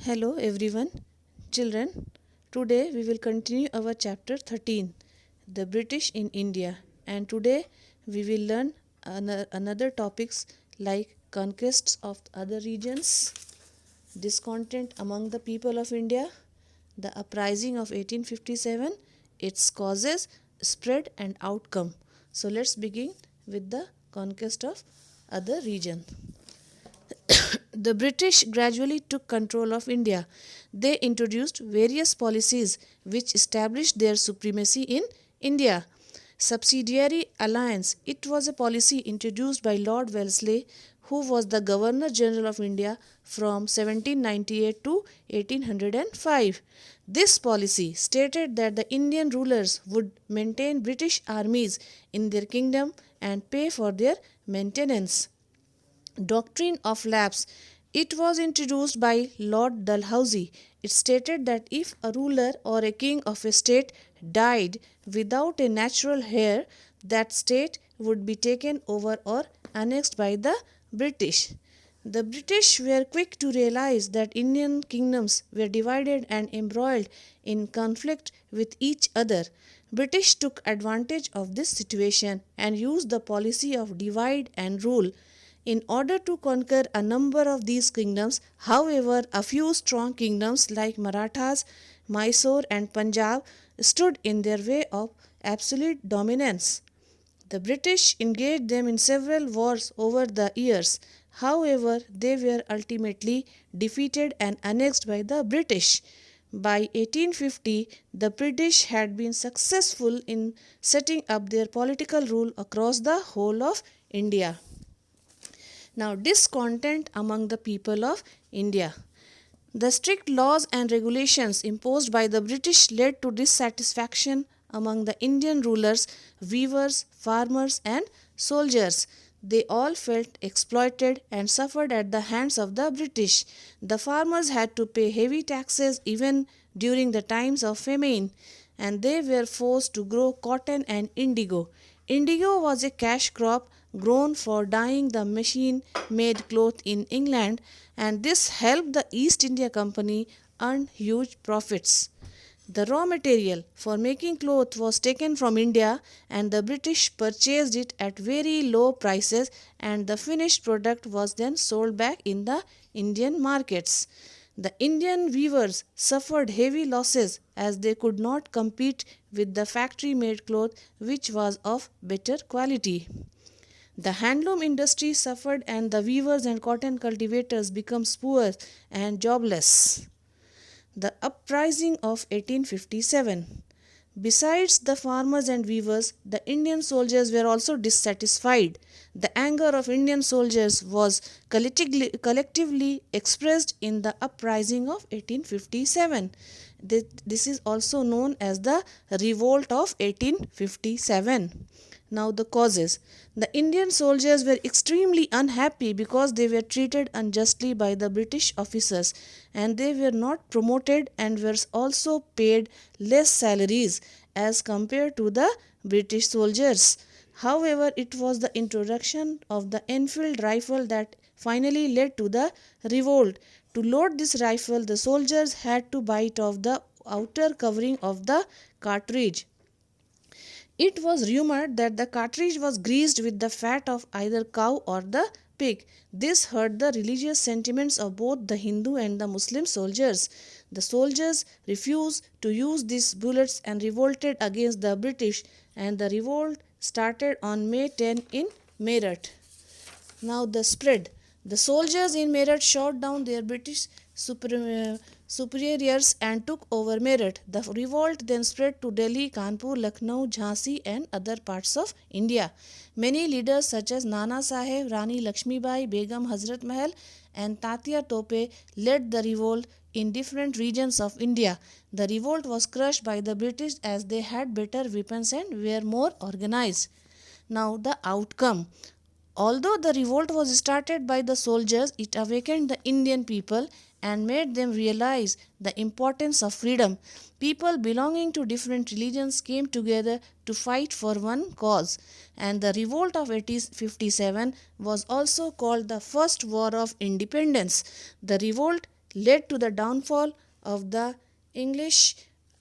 Hello everyone, children. Today we will continue our chapter 13, The British in India, and today we will learn another topics like conquests of other regions, discontent among the people of India, the uprising of 1857, its causes, spread and outcome. So let's begin with the conquest of other region. The British gradually took control of India. They introduced various policies which established their supremacy in India. Subsidiary alliance. It was a policy introduced by Lord Wellesley, who was the Governor General of India from 1798 to 1805. This policy stated that the Indian rulers would maintain British armies in their kingdom and pay for their maintenance. Doctrine of lapse. It was introduced by Lord Dalhousie. It stated that if a ruler or a king of a state died without a natural heir, that state would be taken over or annexed by the British. The British were quick to realize that Indian kingdoms were divided and embroiled in conflict with each other. British took advantage of this situation and used the policy of divide and rule. In order to conquer a number of these kingdoms, however, a few strong kingdoms like Marathas, Mysore, and Punjab stood in their way of absolute dominance. The British engaged them in several wars over the years. However, they were ultimately defeated and annexed by the British. By 1850, the British had been successful in setting up their political rule across the whole of India. Now, discontent among the people of India. The strict laws and regulations imposed by the British led to dissatisfaction among the Indian rulers, weavers, farmers, and soldiers. They all felt exploited and suffered at the hands of the British. The farmers had to pay heavy taxes even during the times of famine, and they were forced to grow cotton and indigo. Indigo was a cash crop grown for dyeing the machine made cloth in England, and this helped the East India Company earn huge profits. The raw material for making cloth was taken from India, and the British purchased it at very low prices, and the finished product was then sold back in the Indian markets. The Indian weavers suffered heavy losses as they could not compete with the factory made cloth, which was of better quality. The handloom industry suffered, and the weavers and cotton cultivators became poor and jobless. The uprising of 1857. Besides the farmers and weavers, the Indian soldiers were also dissatisfied. The anger of Indian soldiers was collectively expressed in the uprising of 1857. This is also known as the Revolt of 1857. Now, the causes. The Indian soldiers were extremely unhappy because they were treated unjustly by the British officers, and they were not promoted and were also paid less salaries as compared to the British soldiers. However, it was the introduction of the Enfield rifle that finally led to the revolt. To load this rifle, the soldiers had to bite off the outer covering of the cartridge. It was rumored that the cartridge was greased with the fat of either cow or the pig. This hurt the religious sentiments of both the Hindu and the Muslim soldiers. The soldiers refused to use these bullets and revolted against the British, and the revolt started on May 10 in Meerut. Now, the spread. The soldiers in Meerut shot down their British superiors and took over Meerut. The revolt then spread to Delhi, Kanpur, Lucknow, Jhansi, and other parts of India. Many leaders such as Nana Saheb, Rani Lakshmibai, Begum Hazrat Mahal, and Tatia Tope led the revolt in different regions of India. The revolt was crushed by the British as they had better weapons and were more organized. Now, the outcome. Although the revolt was started by the soldiers, it awakened the Indian people and made them realize the importance of freedom. People belonging to different religions came together to fight for one cause, and the revolt of 1857 was also called the First War of Independence. The revolt led to the downfall of the English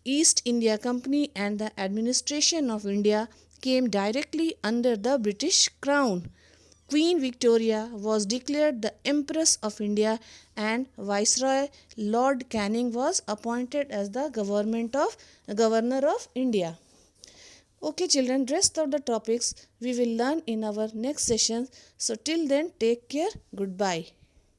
East India Company, and the administration of India came directly under the British Crown. Queen Victoria was declared the Empress of India, and Viceroy Lord Canning was appointed as the Governor of India. Okay children, rest of the topics we will learn in our next session. So till then, take care. Goodbye.